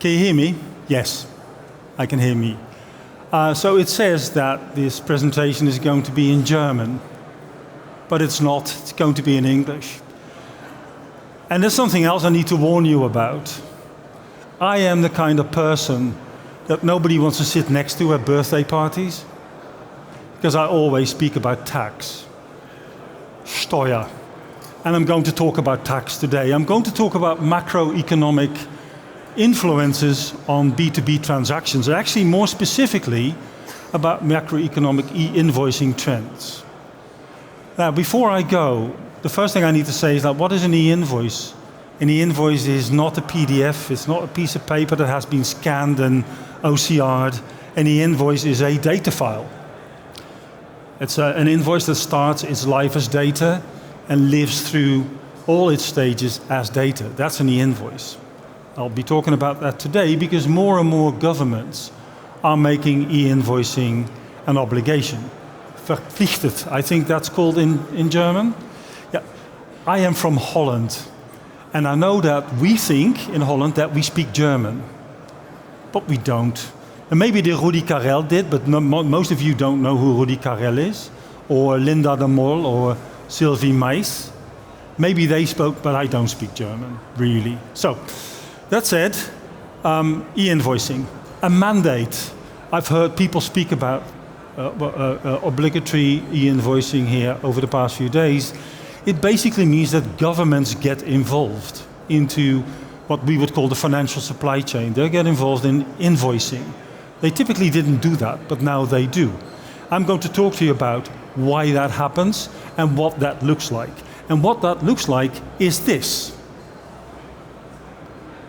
Can you hear me? Yes, I can hear me. So it says that this presentation is going to be in German, but it's not. It's going to be in English. And there's something else I need to warn you about. I am the kind of person that nobody wants to sit next to at birthday parties, because I always speak about tax, Steuer. And I'm going to talk about tax today. I'm going to talk about macroeconomic influences on B2B transactions, and actually more specifically about macroeconomic e-invoicing trends. Now, before I go, the first thing I need to say is that what is an e-invoice? An e-invoice is not a PDF, it's not a piece of paper that has been scanned and OCR'd. An e-invoice is a data file. It's an invoice that starts its life as data and lives through all its stages as data. That's an e-invoice. I'll be talking about that today because more and more governments are making e-invoicing an obligation. Verpflichtet, I think that's called in German. Yeah. I am from Holland, and I know that we think in Holland that we speak German, but we don't. And maybe the Rudi Carrel did, but most of you don't know who Rudi Carrel is, or Linda de Mol, or Sylvie Mais. Maybe they spoke, but I don't speak German, really. So, that said, e-invoicing, a mandate. I've heard people speak about obligatory e-invoicing here over the past few days. It basically means that governments get involved into what we would call the financial supply chain. They get involved in invoicing. They typically didn't do that, but now they do. I'm going to talk to you about why that happens and what that looks like. And what that looks like is this.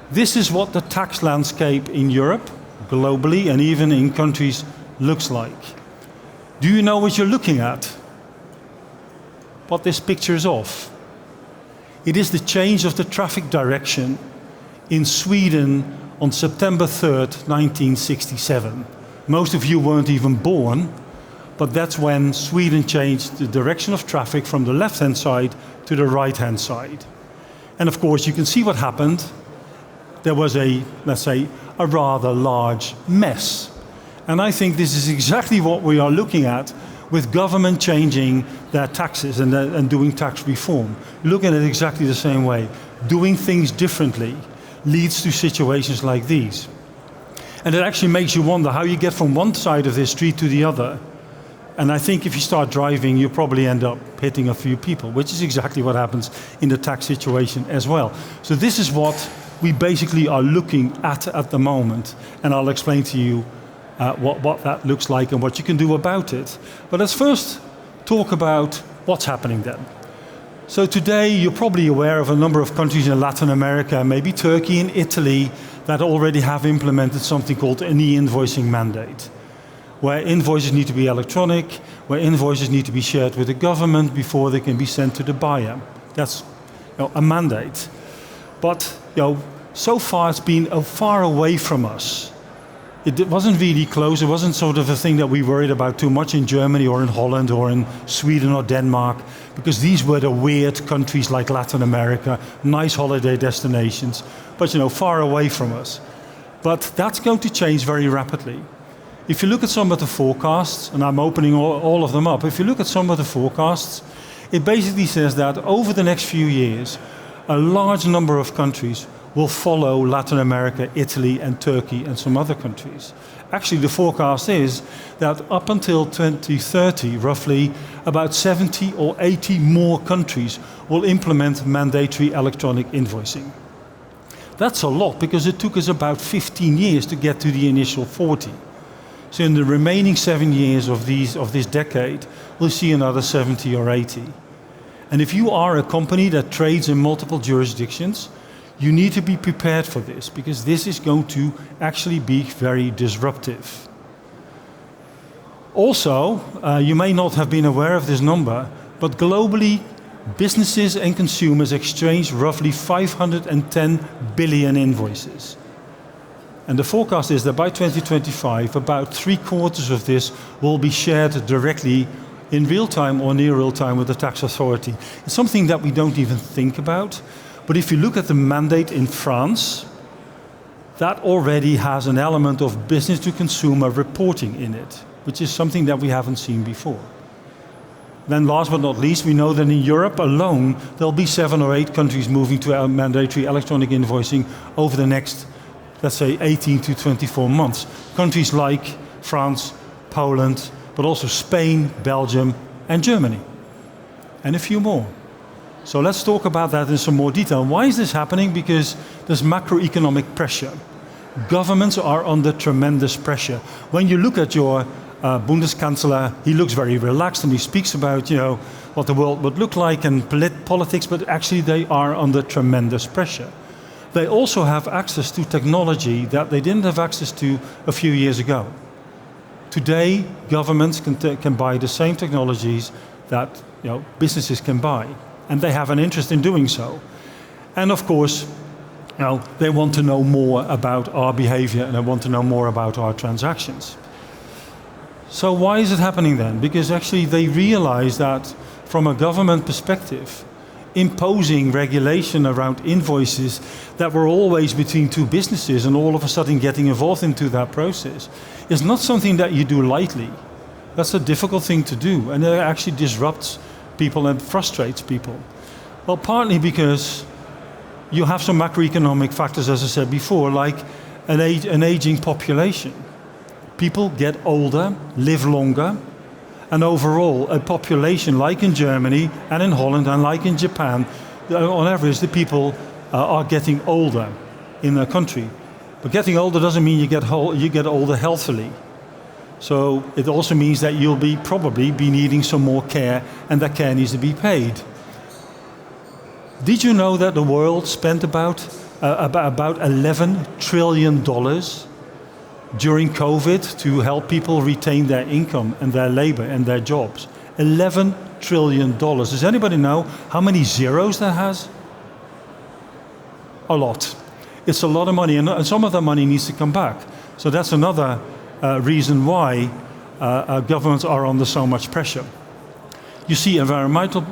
This is what the tax landscape in Europe, globally, and even in countries looks like. Do you know what you're looking at? What this picture is of? It is the change of the traffic direction in Sweden on September 3rd, 1967. Most of you weren't even born, but that's when Sweden changed the direction of traffic from the left-hand side to the right-hand side. And of course, you can see what happened. There was let's say, a rather large mess. And I think this is exactly what we are looking at with government changing their taxes and doing tax reform. Looking at it exactly the same way. Doing things differently leads to situations like these. And it actually makes you wonder how you get from one side of this street to the other. And I think if you start driving, you probably end up hitting a few people, which is exactly what happens in the tax situation as well. So this is what we basically are looking at the moment, and I'll explain to you what that looks like and what you can do about it. But let's first talk about what's happening then. So today you're probably aware of a number of countries in Latin America, maybe Turkey and Italy, that already have implemented something called an e-invoicing mandate, where invoices need to be electronic, where invoices need to be shared with the government before they can be sent to the buyer. That's a mandate. But so far it's been far away from us. It wasn't really close. It wasn't sort of a thing that we worried about too much in Germany or in Holland or in Sweden or Denmark, because these were the weird countries like Latin America, nice holiday destinations, but far away from us. But that's going to change very rapidly. If you look at some of the forecasts, and I'm opening all of them up, if you look at some of the forecasts, it basically says that over the next few years, a large number of countries will follow Latin America, Italy and Turkey and some other countries. Actually, the forecast is that up until 2030, roughly about 70 or 80 more countries will implement mandatory electronic invoicing. That's a lot because it took us about 15 years to get to the initial 40. So in the remaining 7 years of this decade, we'll see another 70 or 80. And if you are a company that trades in multiple jurisdictions, you need to be prepared for this, because this is going to actually be very disruptive. Also, you may not have been aware of this number, but globally, businesses and consumers exchange roughly 510 billion invoices. And the forecast is that by 2025, about 3/4 of this will be shared directly in real time or near real time with the tax authority. It's something that we don't even think about. But if you look at the mandate in France, that already has an element of business to consumer reporting in it, which is something that we haven't seen before. Then last but not least, we know that in Europe alone, there'll be 7 or 8 countries moving to mandatory electronic invoicing over the next, let's say, 18 to 24 months. Countries like France, Poland, but also Spain, Belgium, and Germany, and a few more. So let's talk about that in some more detail. Why is this happening? Because there's macroeconomic pressure. Governments are under tremendous pressure. When you look at your Bundeskanzler, he looks very relaxed and he speaks about, what the world would look like and politics, but actually they are under tremendous pressure. They also have access to technology that they didn't have access to a few years ago. Today, governments can buy the same technologies that businesses can buy, and they have an interest in doing so. And of course, they want to know more about our behavior and they want to know more about our transactions. So why is it happening then? Because actually they realize that from a government perspective, imposing regulation around invoices that were always between 2 businesses and all of a sudden getting involved into that process is not something that you do lightly. That's a difficult thing to do, and it actually disrupts people and frustrates people. Well, partly because you have some macroeconomic factors, as I said before, like an aging population. People get older, live longer, and overall a population like in Germany and in Holland and like in Japan, on average the people are getting older in their country. But getting older doesn't mean you get older healthily. So it also means that you'll probably be needing some more care, and that care needs to be paid. Did you know that the world spent about $11 trillion during COVID to help people retain their income and their labor and their jobs? $11 trillion. Does anybody know how many zeros that has? A lot. It's a lot of money, and some of that money needs to come back. So that's another reason why governments are under so much pressure. You see environmental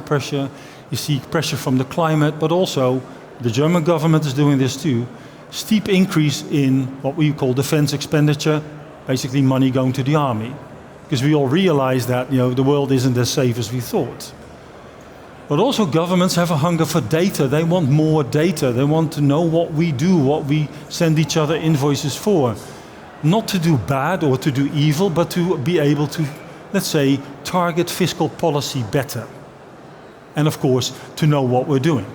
pressure, you see pressure from the climate, but also the German government is doing this too. Steep increase in what we call defense expenditure, basically money going to the army. Because we all realize that the world isn't as safe as we thought. But also governments have a hunger for data. They want more data. They want to know what we do, what we send each other invoices for. Not to do bad or to do evil, but to be able to, let's say, target fiscal policy better. And of course, to know what we're doing.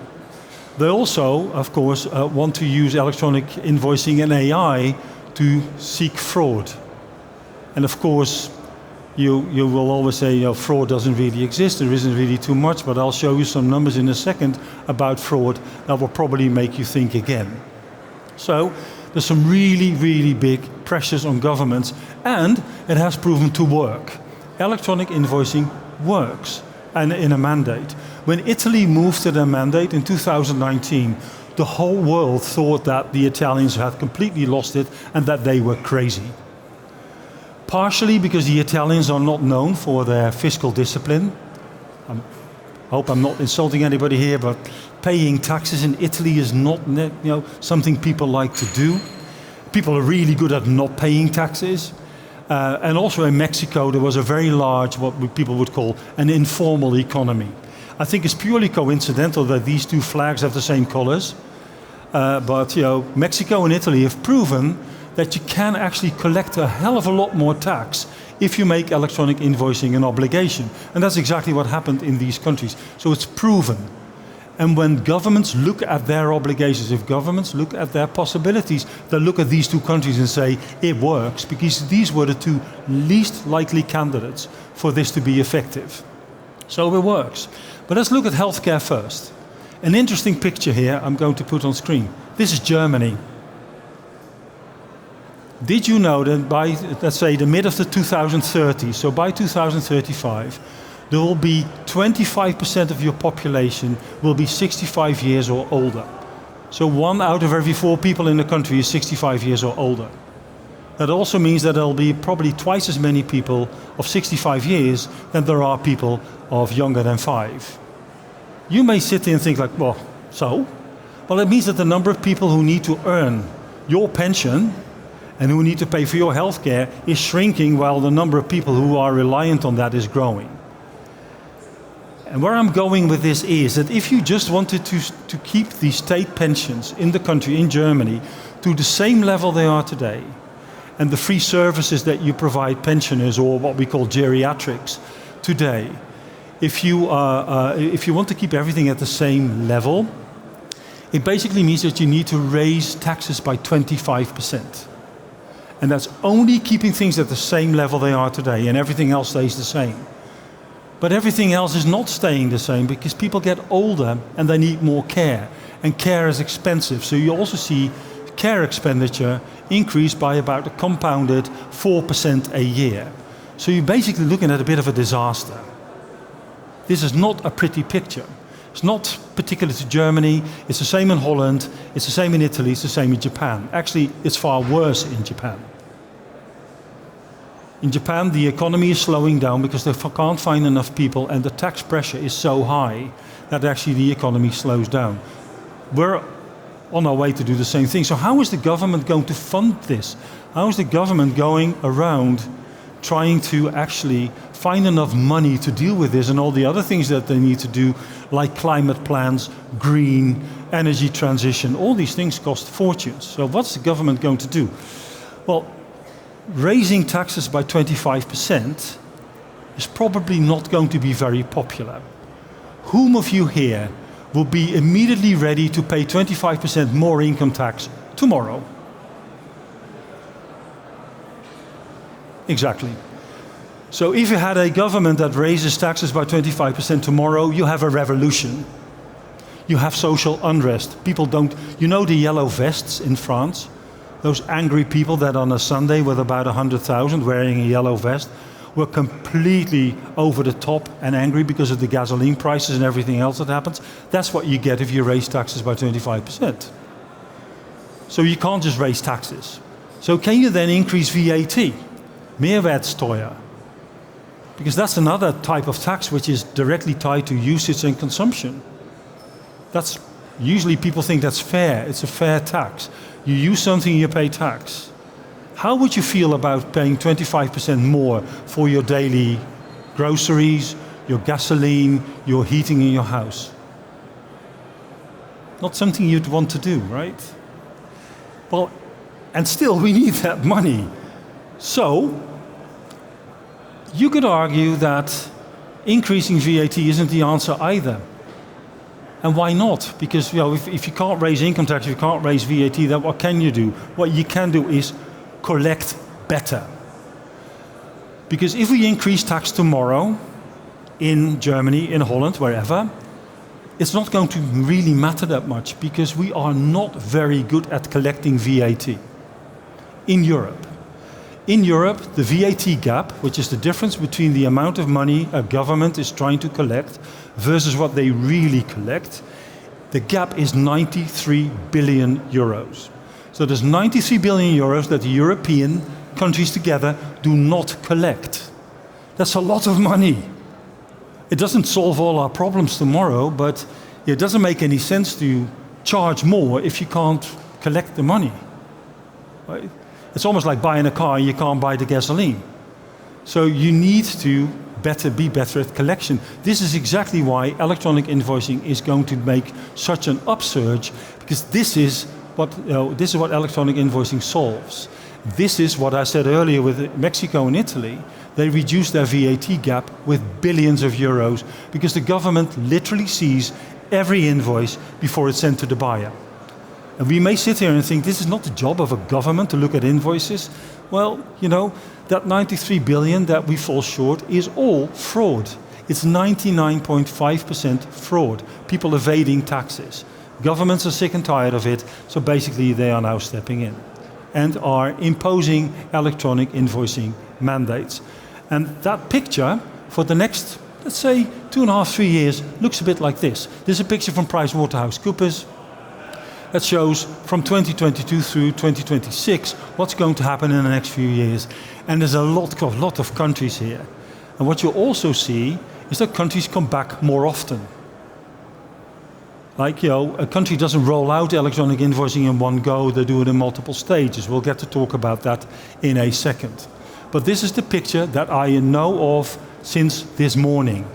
They also, of course, want to use electronic invoicing and AI to seek fraud. And of course, you will always say fraud doesn't really exist, there isn't really too much, but I'll show you some numbers in a second about fraud that will probably make you think again. So there's some really, really big pressures on governments, and it has proven to work. Electronic invoicing works, and in a mandate. When Italy moved to their mandate in 2019, the whole world thought that the Italians had completely lost it and that they were crazy. Partially because the Italians are not known for their fiscal discipline. I hope I'm not insulting anybody here, but paying taxes in Italy is not something people like to do. People are really good at not paying taxes. And also in Mexico, there was a very large, what people would call an informal economy. I think it's purely coincidental that these 2 flags have the same colors. But Mexico and Italy have proven that you can actually collect a hell of a lot more tax if you make electronic invoicing an obligation. And that's exactly what happened in these countries. So it's proven. And when governments look at their obligations, if governments look at their possibilities, they look at these 2 countries and say, it works, because these were the 2 least likely candidates for this to be effective. So it works. But let's look at healthcare first. An interesting picture here I'm going to put on screen. This is Germany. Did you know that by, let's say, the mid of the 2030s, so by 2035, there will be 25% of your population will be 65 years or older. So 1 out of every 4 people in the country is 65 years or older. That also means that there will be probably twice as many people of 65 years than there are people of younger than 5. You may sit there and think like, well, so? Well, it means that the number of people who need to earn your pension and who need to pay for your healthcare is shrinking while the number of people who are reliant on that is growing. And where I'm going with this is that if you just wanted to keep the state pensions in the country, in Germany, to the same level they are today, and the free services that you provide pensioners, or what we call geriatrics, today, if you want to keep everything at the same level, it basically means that you need to raise taxes by 25%. And that's only keeping things at the same level they are today, and everything else stays the same. But everything else is not staying the same because people get older and they need more care. And care is expensive. So you also see care expenditure increase by about a compounded 4% a year. So you're basically looking at a bit of a disaster. This is not a pretty picture. It's not particular to Germany. It's the same in Holland. It's the same in Italy. It's the same in Japan. Actually, it's far worse in Japan. In Japan, the economy is slowing down because they can't find enough people, and the tax pressure is so high that actually the economy slows down. We're on our way to do the same thing. So how is the government going to fund this? How is the government going around trying to actually find enough money to deal with this and all the other things that they need to do, like climate plans, green, energy transition? All these things cost fortunes. So what's the government going to do? Well, raising taxes by 25% is probably not going to be very popular. Whom of you here will be immediately ready to pay 25% more income tax tomorrow? Exactly. So if you had a government that raises taxes by 25% tomorrow, you have a revolution. You have social unrest. People don't, you know the yellow vests in France? Those angry people that on a Sunday with about 100,000 wearing a yellow vest were completely over the top and angry because of the gasoline prices and everything else that happens. That's what you get if you raise taxes by 25%. So you can't just raise taxes. So can you then increase VAT? Meerwertsteuer. Because that's another type of tax which is directly tied to usage and consumption. That's usually people think that's fair. It's a fair tax. You use something, you pay tax. How would you feel about paying 25% more for your daily groceries, your gasoline, your heating in your house? Not something you'd want to do, right? Well, and still we need that money. So, you could argue that increasing VAT isn't the answer either. And why not? Because if you can't raise income tax, if you can't raise VAT, then what can you do? What you can do is collect better. Because if we increase tax tomorrow in Germany, in Holland, wherever, it's not going to really matter that much because we are not very good at collecting VAT in Europe. In Europe, the VAT gap, which is the difference between the amount of money a government is trying to collect versus what they really collect, the gap is 93 billion euros. So there's 93 billion euros that the European countries together do not collect. That's a lot of money. It doesn't solve all our problems tomorrow, but it doesn't make any sense to charge more if you can't collect the money. Right? It's almost like buying a car and you can't buy the gasoline. So you need to be better at collection. This is exactly why electronic invoicing is going to make such an upsurge, because this is what electronic invoicing solves. This is what I said earlier with Mexico and Italy. They reduced their VAT gap with billions of euros because the government literally sees every invoice before it's sent to the buyer. And we may sit here and think this is not the job of a government to look at invoices. Well, that 93 billion that we fall short is all fraud. It's 99.5% fraud. People evading taxes. Governments are sick and tired of it, so basically they are now stepping in and are imposing electronic invoicing mandates. And that picture for the next, let's say, 2.5, 3 years looks a bit like this. This is a picture from PricewaterhouseCoopers that shows from 2022 through 2026 what's going to happen in the next few years. And there's a lot of countries here. And what you also see is that countries come back more often. Like, a country doesn't roll out electronic invoicing in one go, they do it in multiple stages. We'll get to talk about that in a second. But this is the picture that I know of since this morning.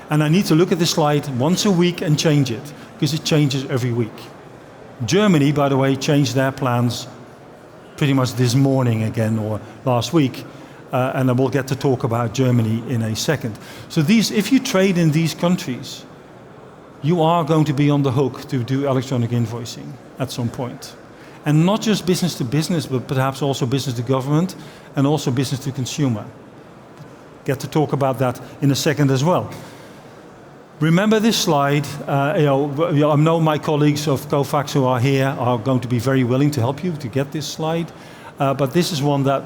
And I need to look at this slide once a week and change it, because it changes every week. Germany, by the way, changed their plans pretty much this morning again, or last week. And I will get to talk about Germany in a second. So if you trade in these countries, you are going to be on the hook to do electronic invoicing at some point. And not just business to business, but perhaps also business to government and also business to consumer. Get to talk about that in a second as well. Remember this slide. I know my colleagues of Kofax who are here are going to be very willing to help you to get this slide. But this is one that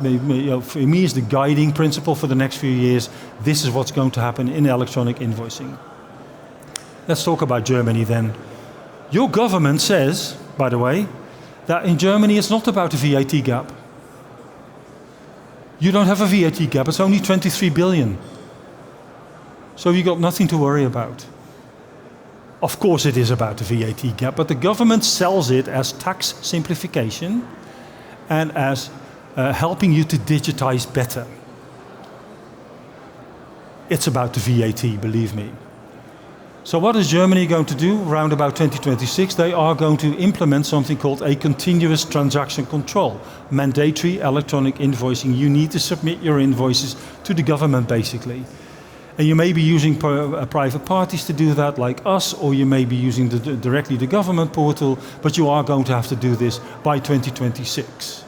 for me is the guiding principle for the next few years. This is what's going to happen in electronic invoicing. Let's talk about Germany then. Your government says, by the way, that in Germany it's not about a VAT gap. You don't have a VAT gap, it's only 23 billion. So you've got nothing to worry about. Of course it is about the VAT gap, but the government sells it as tax simplification and as helping you to digitize better. It's about the VAT, believe me. So what is Germany going to do around about 2026? They are going to implement something called a continuous transaction control. Mandatory electronic invoicing. You need to submit your invoices to the government basically. And you may be using private parties to do that like us, or you may be using directly the government portal, but you are going to have to do this by 2026.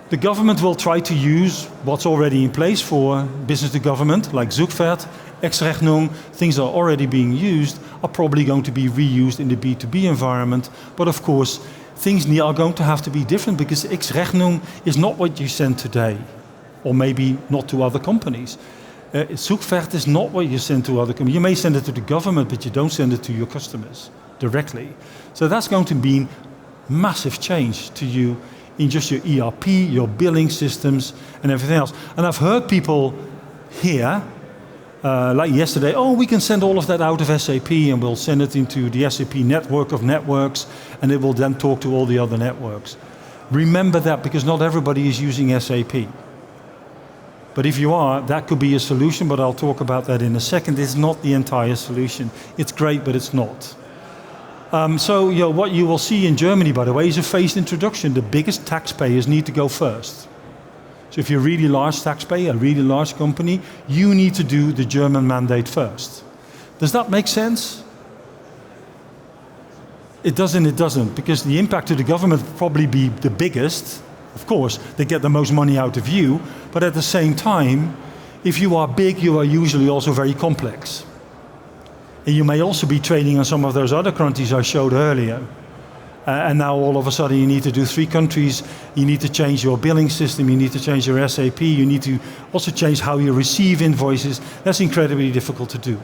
The government will try to use what's already in place for business to government, like Zoekvaart, ex-Rechnung, things that are already being used are probably going to be reused in the B2B environment. But of course, things are going to have to be different because ex-Rechnung is not what you send today, or maybe not to other companies. Zoekvaart is not what you send to other companies. You may send it to the government, but you don't send it to your customers directly. So that's going to mean massive change to you in just your ERP, your billing systems, and everything else. And I've heard people here, like yesterday, we can send all of that out of SAP and we'll send it into the SAP network of networks and it will then talk to all the other networks. Remember that, because not everybody is using SAP. But if you are, that could be a solution, but I'll talk about that in a second. It's not the entire solution. It's great, but it's not. What you will see in Germany, by the way, is a phased introduction. The biggest taxpayers need to go first. So if you're a really large taxpayer, a really large company, you need to do the German mandate first. Does that make sense? It doesn't, because the impact to the government will probably be the biggest. Of course, they get the most money out of you, but at the same time, if you are big, you are usually also very complex. And you may also be trading on some of those other countries I showed earlier. And now all of a sudden you need to do 3 countries, you need to change your billing system, you need to change your SAP, you need to also change how you receive invoices. That's incredibly difficult to do.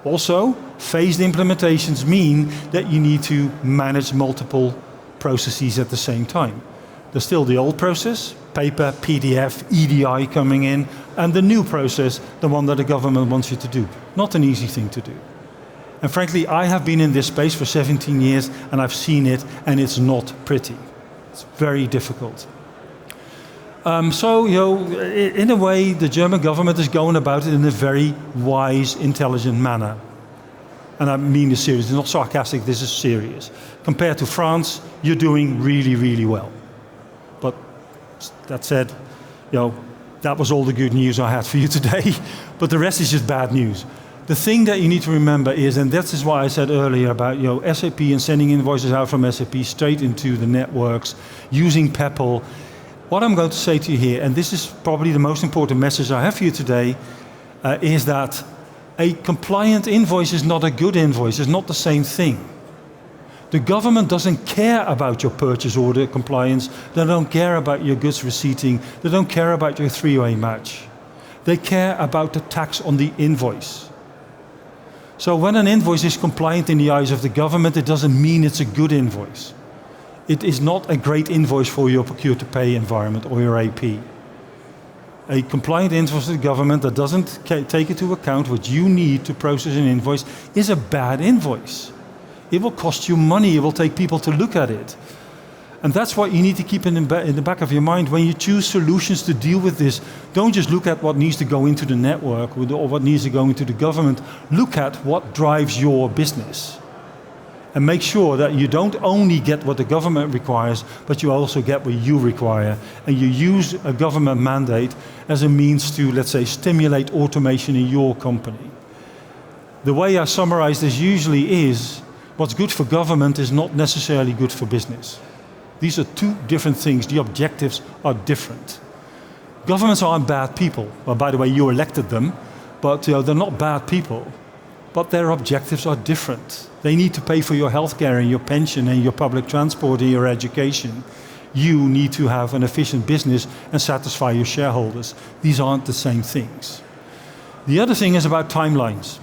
Also, phased implementations mean that you need to manage multiple processes at the same time. There's still the old process, paper, PDF, EDI coming in, and the new process, the one that the government wants you to do. Not an easy thing to do. And frankly, I have been in this space for 17 years and I've seen it, and it's not pretty. It's very difficult. In a way, the German government is going about it in a very wise, intelligent manner. And I mean this serious, it's not sarcastic, this is serious. Compared to France, you're doing really, really well. But that said, that was all the good news I had for you today. But the rest is just bad news. The thing that you need to remember is, and that is why I said earlier about SAP and sending invoices out from SAP straight into the networks, using PEPL. What I'm going to say to you here, and this is probably the most important message I have for you today, is that a compliant invoice is not a good invoice. It's not the same thing. The government doesn't care about your purchase order compliance. They don't care about your goods receipting. They don't care about your three-way match. They care about the tax on the invoice. So when an invoice is compliant in the eyes of the government, it doesn't mean it's a good invoice. It is not a great invoice for your procure-to-pay environment or your AP. A compliant invoice to the government that doesn't take into account what you need to process an invoice is a bad invoice. It will cost you money. It will take people to look at it. And that's what you need to keep in the back of your mind when you choose solutions to deal with this. Don't just look at what needs to go into the network or what needs to go into the government. Look at what drives your business. And make sure that you don't only get what the government requires, but you also get what you require. And you use a government mandate as a means to, let's say, stimulate automation in your company. The way I summarize this usually is, what's good for government is not necessarily good for business. These are two different things. The objectives are different. Governments aren't bad people. Well, by the way, you elected them, but they're not bad people. But their objectives are different. They need to pay for your healthcare and your pension and your public transport and your education. You need to have an efficient business and satisfy your shareholders. These aren't the same things. The other thing is about timelines.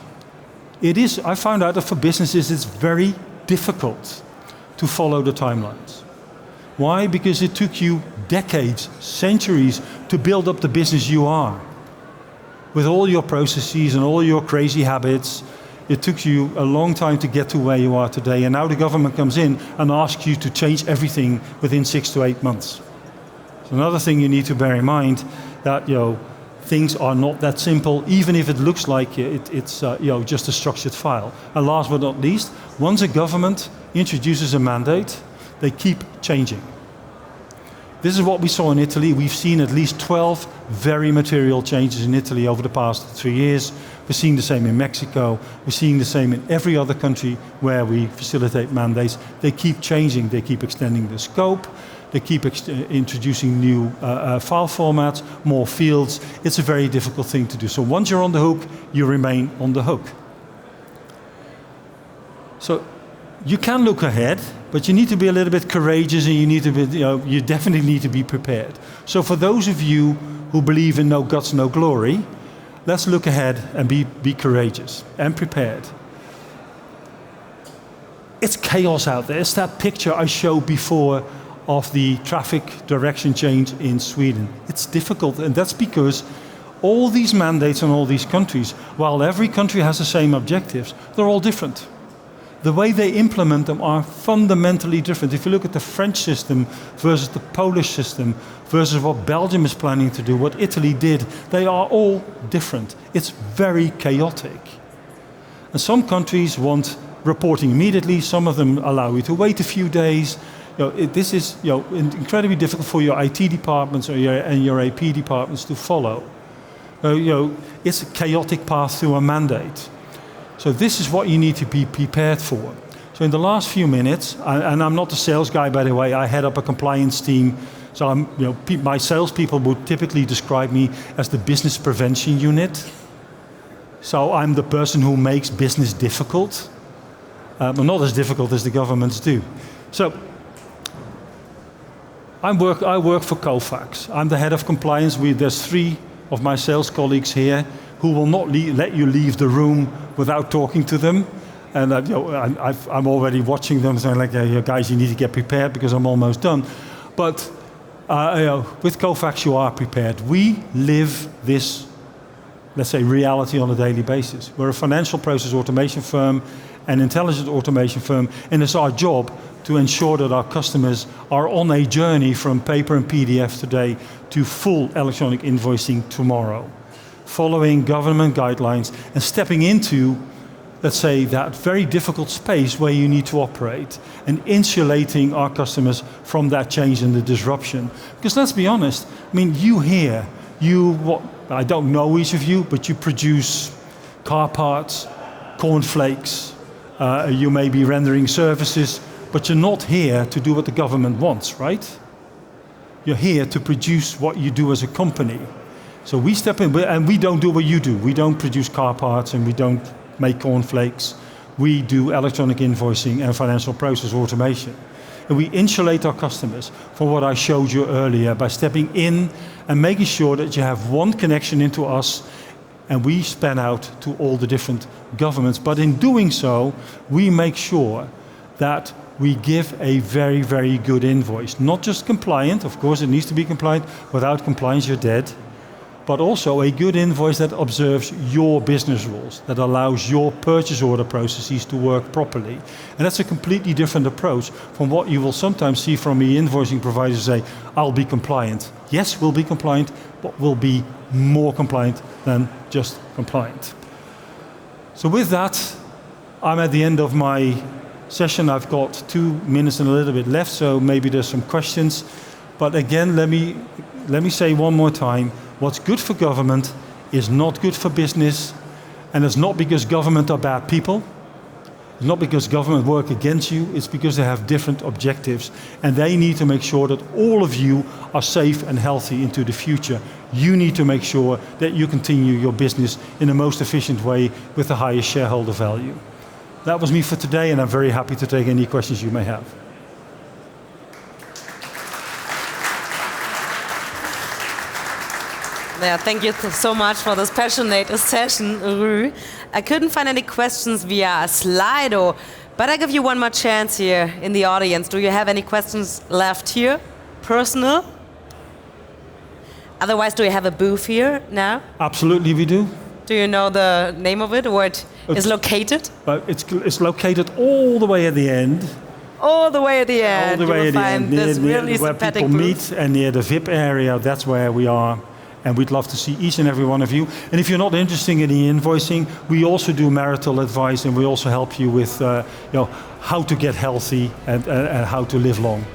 I found out that for businesses it's very difficult to follow the timelines. Why? Because it took you decades, centuries to build up the business you are. With all your processes and all your crazy habits, it took you a long time to get to where you are today. And now the government comes in and asks you to change everything within 6 to 8 months. So another thing you need to bear in mind that things are not that simple, even if it looks like it's just a structured file. And last but not least, once a government introduces a mandate, they keep changing. This is what we saw in Italy. We've seen at least 12 very material changes in Italy over the past 3 years. We're seeing the same in Mexico. We're seeing the same in every other country where we facilitate mandates. They keep changing. They keep extending the scope. They keep introducing new file formats, more fields. It's a very difficult thing to do. So once you're on the hook, you remain on the hook. So you can look ahead, but you need to be a little bit courageous, and you definitely need to be prepared. So for those of you who believe in no guts, no glory, let's look ahead and be courageous and prepared. It's chaos out there. It's that picture I showed before of the traffic direction change in Sweden. It's difficult, and that's because all these mandates in all these countries, while every country has the same objectives, they're all different. The way they implement them are fundamentally different. If you look at the French system versus the Polish system versus what Belgium is planning to do, what Italy did, they are all different. It's very chaotic. And some countries want reporting immediately. Some of them allow you to wait a few days. This is incredibly difficult for your IT departments and your AP departments to follow. It's a chaotic path to a mandate. So this is what you need to be prepared for. So in the last few minutes, and I'm not a sales guy, by the way, I head up a compliance team. So my salespeople would typically describe me as the business prevention unit. So I'm the person who makes business difficult, but not as difficult as the governments do. So I work for Kofax. I'm the head of compliance. There's 3 of my sales colleagues here who will not let you leave the room without talking to them. And I'm already watching them saying, like, guys, you need to get prepared because I'm almost done. But with Kofax, you are prepared. We live this, let's say, reality on a daily basis. We're a financial process automation firm, an intelligent automation firm, and it's our job to ensure that our customers are on a journey from paper and PDF today to full electronic invoicing tomorrow, following government guidelines and stepping into, let's say, that very difficult space where you need to operate and insulating our customers from that change and the disruption. Because let's be honest, I don't know each of you, but you produce car parts, cornflakes, you may be rendering services, but you're not here to do what the government wants, right? You're here to produce what you do as a company. So we step in, and we don't do what you do. We don't produce car parts and we don't make cornflakes. We do electronic invoicing and financial process automation. And we insulate our customers from what I showed you earlier by stepping in and making sure that you have one connection into us, and we span out to all the different governments. But in doing so, we make sure that we give a very, very good invoice. Not just compliant, of course it needs to be compliant. Without compliance, you're dead. but also a good invoice that observes your business rules, that allows your purchase order processes to work properly. And that's a completely different approach from what you will sometimes see from the invoicing providers say, I'll be compliant. Yes, we'll be compliant, but we'll be more compliant than just compliant. So with that, I'm at the end of my session. I've got 2 minutes and a little bit left, so maybe there's some questions. But again, let me say one more time, what's good for government is not good for business, and it's not because government are bad people. It's not because government work against you, it's because they have different objectives. And they need to make sure that all of you are safe and healthy into the future. You need to make sure that you continue your business in the most efficient way with the highest shareholder value. That was me for today, and I'm very happy to take any questions you may have. Yeah, thank you so much for this passionate session, Rü. I couldn't find any questions via Slido, but I give you one more chance here in the audience. Do you have any questions left here? Personal? Otherwise, do you have a booth here now? Absolutely, we do. Do you know the name of it, where it is located? It's located all the way at the end. All the way at the end. All the way at the end, near where people meet, and near the VIP area. That's where we are. And we'd love to see each and every one of you. And if you're not interested in the invoicing, we also do marital advice, and we also help you with how to get healthy and how to live long.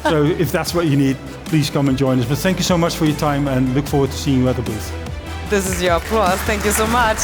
So if that's what you need, please come and join us. But thank you so much for your time, and look forward to seeing you at the booth. This is your applause. Thank you so much.